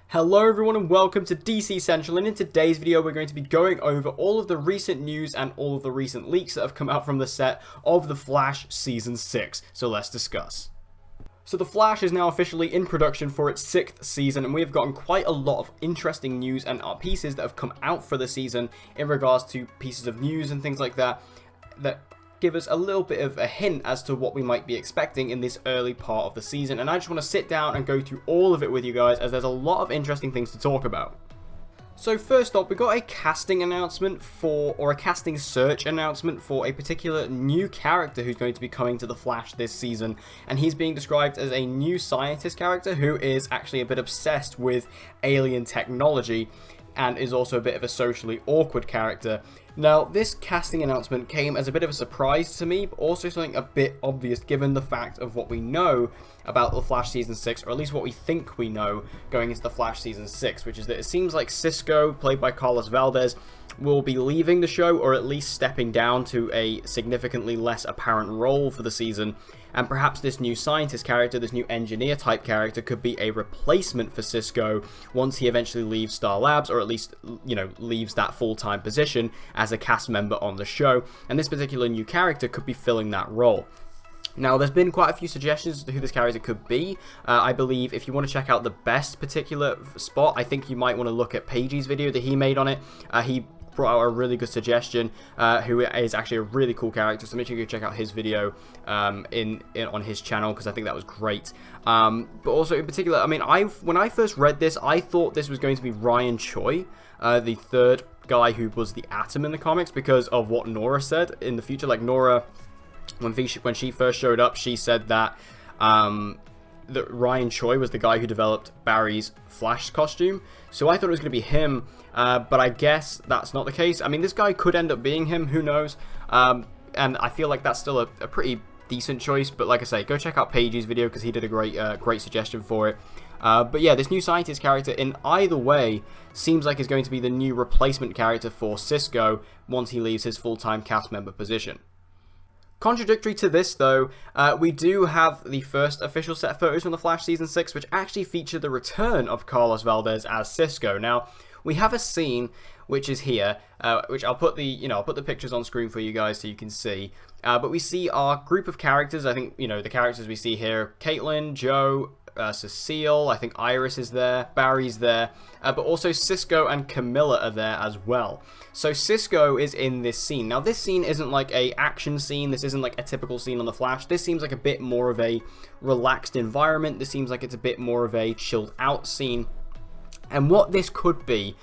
Hello everyone and welcome to DC Central, and in today's video we're going to be going over all of the recent news and all of the recent leaks that have come out from the set of The Flash Season 6, so let's discuss. So The Flash is now officially in production for its 6th season, and we have gotten quite a lot of interesting news and art pieces that have come out for the season in regards to pieces of news and things like that give us a little bit of a hint as to what we might be expecting in this early part of the season, and I just want to sit down and go through all of it with you guys as there's a lot of interesting things to talk about. So first up, we got a casting announcement or a casting search announcement for a particular new character who's going to be coming to The Flash this season, and he's being described as a new scientist character who is actually a bit obsessed with alien technology and is also a bit of a socially awkward character. Now, this casting announcement came as a bit of a surprise to me, but also something a bit obvious given the fact of what we know about The Flash Season 6, or at least what we think we know going into The Flash Season 6, which is that it seems like Cisco, played by Carlos Valdez, will be leaving the show, or at least stepping down to a significantly less apparent role for the season, and perhaps this new scientist character, this new engineer type character, could be a replacement for Cisco once he eventually leaves Star Labs, or at least, leaves that full-time position as a cast member on the show, and this particular new character could be filling that role. Now, there's been quite a few suggestions as to who this character could be. I believe if you want to check out the best particular spot, I think you might want to look at Paige's video that he made on it. He brought out a really good suggestion, who is actually a really cool character, so make sure you go check out his video on his channel, because I think that was great. But also in particular, I mean, when I first read this, I thought this was going to be Ryan Choi, the third guy who was the Atom in the comics, because of what Nora said in the future. Like, Nora, when she first showed up, she said that that Ryan Choi was the guy who developed Barry's Flash costume, so I thought it was going to be him, but I guess that's not the case. I mean, this guy could end up being him, who knows, and I feel like that's still a pretty decent choice, but like I say, go check out Paige's video, because he did a great suggestion for it. But yeah, this new scientist character, in either way, seems like is going to be the new replacement character for Cisco once he leaves his full-time cast member position. Contradictory to this, though, we do have the first official set photos from The Flash Season 6, which actually feature the return of Carlos Valdez as Cisco. Now, we have a scene which is here, which I'll put the pictures on screen for you guys so you can see. But we see our group of characters. I think, the characters we see here: Caitlin, Joe, Cecile, I think Iris is there, Barry's there, but also Cisco and Camilla are there as well. So Cisco is in this scene. Now, this scene isn't like a action scene, this isn't like a typical scene on The Flash. This seems like a bit more of a relaxed environment, this seems like it's a bit more of a chilled out scene. And what this could be,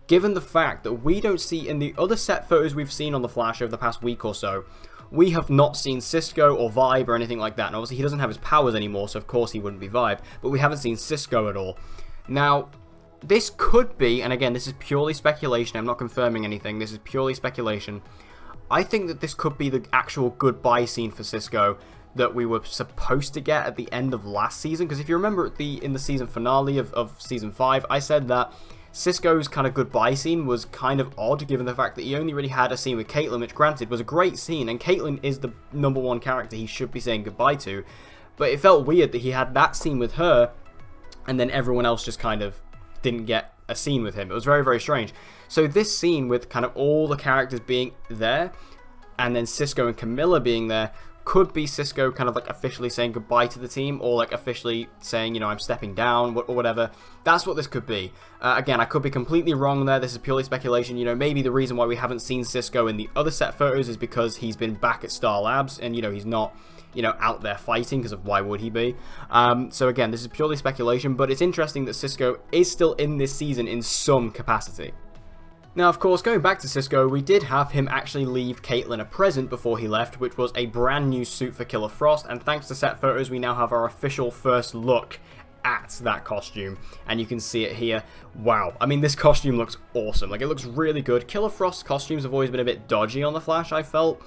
given the fact that we don't see in the other set photos we've seen on The Flash over the past week or so, we have not seen Cisco or Vibe or anything like that. And obviously he doesn't have his powers anymore, so of course he wouldn't be Vibe, but we haven't seen Cisco at all. Now, this could be, and again, this is purely speculation, I'm not confirming anything, this is purely speculation. I think that this could be the actual goodbye scene for Cisco that we were supposed to get at the end of last season, because if you remember in the season finale of Season 5, I said that Cisco's kind of goodbye scene was kind of odd, given the fact that he only really had a scene with Caitlin, which granted was a great scene, and Caitlin is the #1 character he should be saying goodbye to, but it felt weird that he had that scene with her, and then everyone else just kind of didn't get a scene with him. It was very, very strange. So this scene with kind of all the characters being there, and then Cisco and Camilla being there, could be Cisco kind of like officially saying goodbye to the team, or like officially saying, I'm stepping down, or whatever. That's what this could be. Again, I could be completely wrong there. This is purely speculation. Maybe the reason why we haven't seen Cisco in the other set photos is because he's been back at Star Labs, and he's not out there fighting, because of why would he be? So again, this is purely speculation, but it's interesting that Cisco is still in this season in some capacity. Now, of course, going back to Cisco, we did have him actually leave Caitlin a present before he left, which was a brand new suit for Killer Frost, and thanks to set photos, we now have our official first look at that costume, and you can see it here. Wow, I mean, this costume looks awesome. Like, it looks really good. Killer Frost's costumes have always been a bit dodgy on the Flash, I feel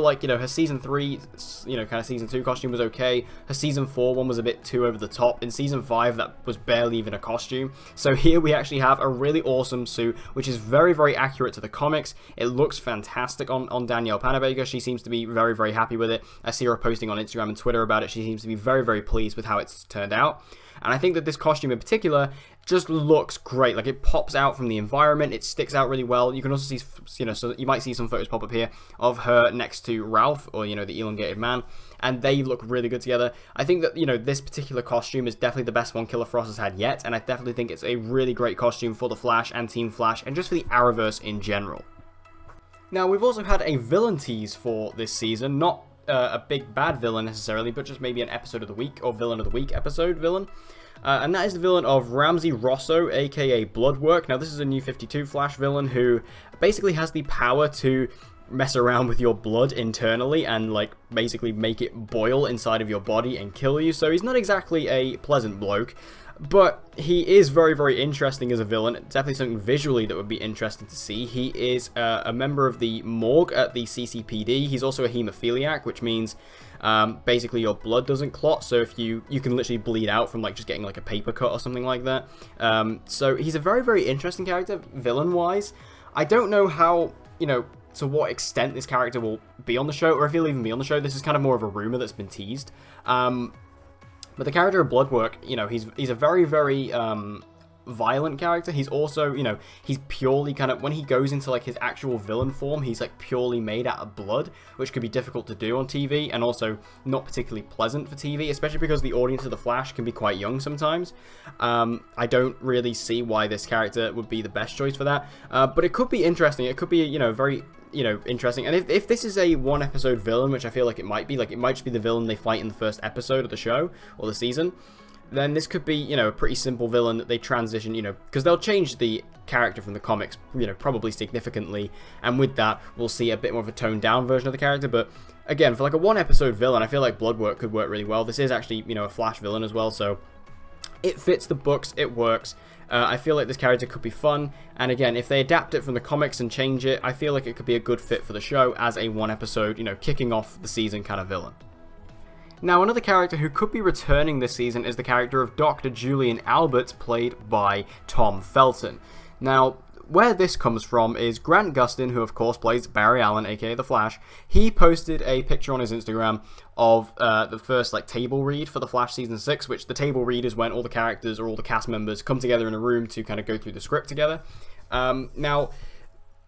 like, you know, her season 3, you know, kind of season 2 costume was okay. Her season 4 one was a bit too over the top. In season 5, that was barely even a costume. So here we actually have a really awesome suit, which is very, very accurate to the comics. It looks fantastic on Danielle Panabaker. She seems to be very, very happy with it. I see her posting on Instagram and Twitter about it. She seems to be very, very pleased with how it's turned out. And I think that this costume in particular just looks great. Like, it pops out from the environment. It sticks out really well. You can also see, you know, so you might see some photos pop up here of her next to Ralph, or, you know, the elongated man. And they look really good together. I think that, you know, this particular costume is definitely the best one Killer Frost has had yet. And I definitely think it's a really great costume for the Flash and Team Flash, and just for the Arrowverse in general. Now, we've also had a villain tease for this season. Not a big bad villain necessarily, but just maybe an episode of the week, or villain of the week episode villain. And that is the villain of Ramsey Rosso, aka Bloodwork. Now, this is a New 52 Flash villain who basically has the power to mess around with your blood internally and, like, basically make it boil inside of your body and kill you. So he's not exactly a pleasant bloke, but he is very, very interesting as a villain. Definitely something visually that would be interesting to see. He is a member of the morgue at the CCPD. He's also a hemophiliac, which means basically your blood doesn't clot. So if you can literally bleed out from, like, just getting like a paper cut or something like that. So he's a very, very interesting character villain-wise. I don't know how, you know, to what extent this character will be on the show, or if he'll even be on the show. This is kind of more of a rumor that's been teased. But the character of Bloodwork, you know, he's a very, very violent character. He's also, you know, he's purely kind of, when he goes into, like, his actual villain form, he's, like, purely made out of blood, which could be difficult to do on TV, and also not particularly pleasant for TV, especially because the audience of The Flash can be quite young sometimes. I don't really see why this character would be the best choice for that, but it could be interesting. It could be, you know, very, you know, interesting. And if this is a one episode villain, which I feel like it might be, like, it might just be the villain they fight in the first episode of the show or the season, then this could be, you know, a pretty simple villain that they transition, you know, because they'll change the character from the comics, you know, probably significantly, and with that we'll see a bit more of a toned down version of the character. But again, for like a one episode villain, I feel like Bloodwork could work really well. This is actually, you know, a Flash villain as well, so it fits the books, it works. I feel like this character could be fun, and again, if they adapt it from the comics and change it, I feel like it could be a good fit for the show as a one episode, you know, kicking off the season kind of villain. Now, another character who could be returning this season is the character of Dr. Julian Albert, played by Tom Felton. Now, where this comes from is Grant Gustin, who of course plays Barry Allen, aka The Flash. He posted a picture on his Instagram of the first, like, table read for The Flash Season 6, which the table read is when all the characters or all the cast members come together in a room to kind of go through the script together. Now,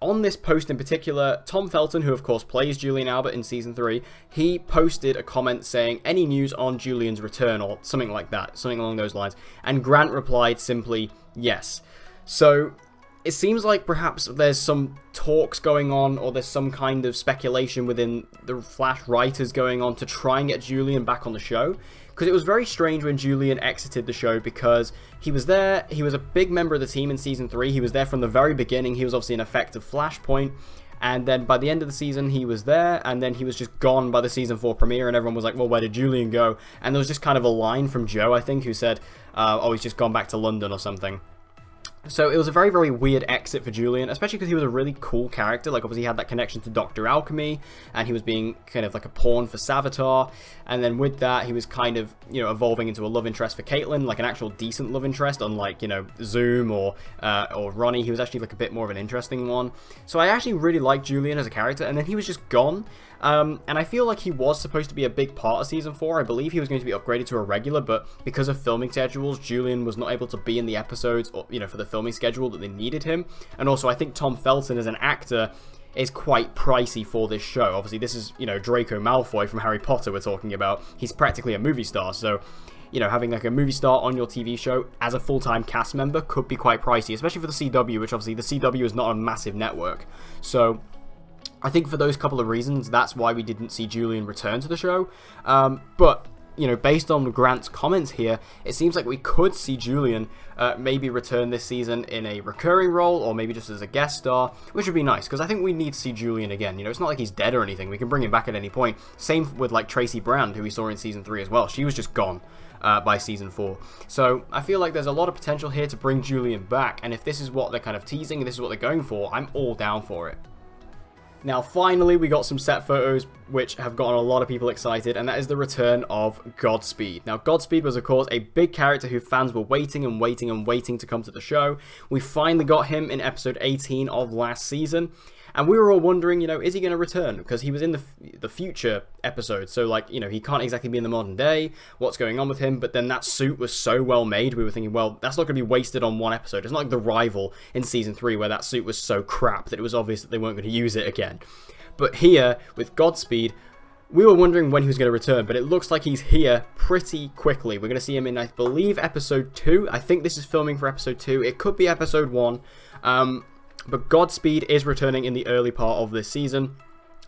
on this post in particular, Tom Felton, who of course plays Julian Albert in Season 3, he posted a comment saying, "Any news on Julian's return?" or something like that, something along those lines. And Grant replied simply, "Yes." So it seems like perhaps there's some talks going on, or there's some kind of speculation within the Flash writers going on to try and get Julian back on the show. Because it was very strange when Julian exited the show, because he was there, he was a big member of the team in Season 3, he was there from the very beginning, he was obviously an effective Flashpoint, and then by the end of the season he was there, and then he was just gone by the Season 4 premiere, and everyone was like, well, where did Julian go? And there was just kind of a line from Joe, I think, who said, oh, he's just gone back to London or something. So it was a very, very weird exit for Julian, especially because he was a really cool character. Like, obviously he had that connection to Dr. Alchemy, and he was being kind of like a pawn for Savitar, and then with that he was kind of, you know, evolving into a love interest for Caitlin, like an actual decent love interest, unlike, you know, Zoom or Ronnie. He was actually like a bit more of an interesting one. So I actually really liked Julian as a character, and then he was just gone. And I feel like he was supposed to be a big part of Season 4. I believe he was going to be upgraded to a regular, but because of filming schedules, Julian was not able to be in the episodes, or, you know, for the filming schedule that they needed him. And also, I think Tom Felton as an actor is quite pricey for this show. Obviously, this is, you know, Draco Malfoy from Harry Potter we're talking about. He's practically a movie star, so, you know, having like a movie star on your TV show as a full-time cast member could be quite pricey, especially for the CW, which obviously the CW is not a massive network. So I think for those couple of reasons, that's why we didn't see Julian return to the show. But, you know, based on Grant's comments here, it seems like we could see Julian maybe return this season in a recurring role, or maybe just as a guest star, which would be nice, because I think we need to see Julian again. You know, it's not like he's dead or anything. We can bring him back at any point. Same with, like, Tracy Brand, who we saw in Season 3 as well. She was just gone. by season 4. So I feel like there's a lot of potential here to bring Julian back, and if this is what they're kind of teasing, and this is what they're going for, I'm all down for it. Now finally we got some set photos which have gotten a lot of people excited, and that is the return of Godspeed. Now Godspeed was of course a big character who fans were waiting and waiting and waiting to come to the show. We finally got him in episode 18 of last season. And we were all wondering, is he going to return? Because he was in the future episode, so like, he can't exactly be in the modern day. What's going on with him? But then that suit was so well made, we were thinking, well, that's not going to be wasted on one episode. It's not like The Rival in season 3 where that suit was so crap that it was obvious that they weren't going to use it again. But here, with Godspeed, we were wondering when he was going to return, but it looks like he's here pretty quickly. We're going to see him in, I believe, episode 2. I think this is filming for episode 2. It could be episode 1. But Godspeed is returning in the early part of this season,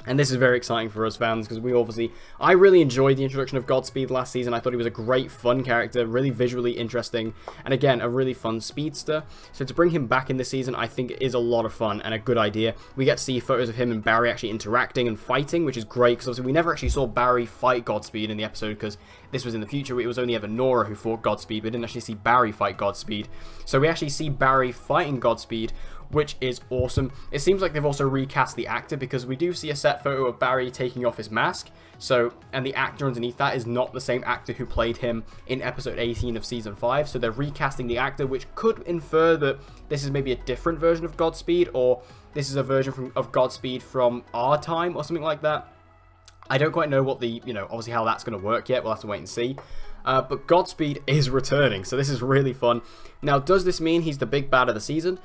and this is very exciting for us fans because I really enjoyed the introduction of Godspeed last season. I thought he was a great, fun character, really visually interesting, and again, a really fun speedster. So to bring him back in this season, I think is a lot of fun and a good idea. We get to see photos of him and Barry actually interacting and fighting, which is great because obviously we never actually saw Barry fight Godspeed in the episode because this was in the future. It was only ever Nora who fought Godspeed. We didn't actually see Barry fight Godspeed. So we actually see Barry fighting Godspeed, which is awesome. It seems like they've also recast the actor because we do see a set photo of Barry taking off his mask. So, and the actor underneath that is not the same actor who played him in episode 18 of season 5. So they're recasting the actor, which could infer that this is maybe a different version of Godspeed, or this is a version of Godspeed from our time or something like that. I don't quite know what obviously how that's going to work yet. We'll have to wait and see. But Godspeed is returning, so this is really fun. Now, does this mean he's the big bad of the season?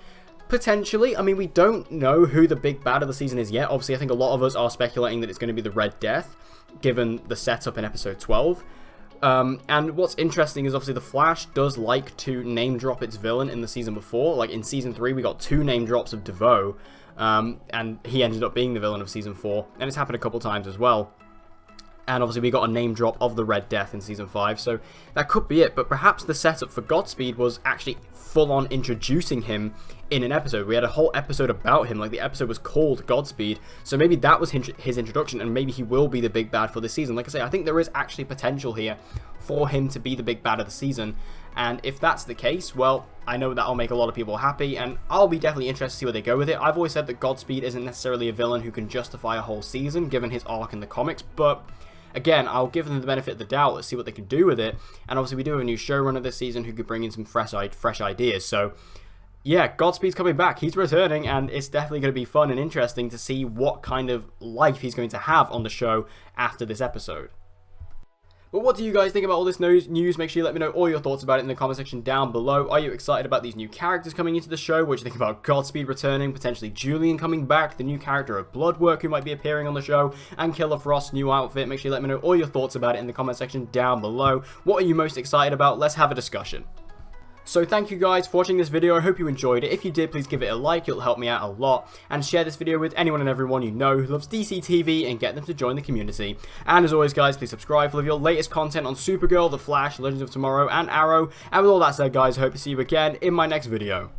Potentially. I mean, we don't know who the big bad of the season is yet. Obviously, I think a lot of us are speculating that it's going to be the Red Death, given the setup in episode 12. And what's interesting is obviously the Flash does like to name drop its villain in the season before. Like in season 3, we got 2 name drops of DeVoe, and he ended up being the villain of season 4, and it's happened a couple times as well. And obviously we got a name drop of the Red Death in season 5, so that could be it. But perhaps the setup for Godspeed was actually full-on introducing him in an episode. We had a whole episode about him, like the episode was called Godspeed, so maybe that was his introduction, and maybe he will be the big bad for this season. Like I say, I think there is actually potential here for him to be the big bad of the season, and if that's the case, well, I know that'll make a lot of people happy, and I'll be definitely interested to see where they go with it. I've always said that Godspeed isn't necessarily a villain who can justify a whole season, given his arc in the comics, but again, I'll give them the benefit of the doubt. Let's see what they can do with it. And obviously, we do have a new showrunner this season who could bring in some fresh ideas. So, yeah, Godspeed's coming back. He's returning, and it's definitely going to be fun and interesting to see what kind of life he's going to have on the show after this episode. But what do you guys think about all this news? Make sure you let me know all your thoughts about it in the comment section down below. Are you excited about these new characters coming into the show? What do you think about Godspeed returning, potentially Julian coming back, the new character of Bloodwork who might be appearing on the show, and Killer Frost's new outfit? Make sure you let me know all your thoughts about it in the comment section down below. What are you most excited about? Let's have a discussion. So thank you guys for watching this video. I hope you enjoyed it. If you did, please give it a like. It'll help me out a lot. And share this video with anyone and everyone you know who loves DC TV and get them to join the community. And as always, guys, please subscribe for your latest content on Supergirl, The Flash, Legends of Tomorrow, and Arrow. And with all that said, guys, I hope to see you again in my next video.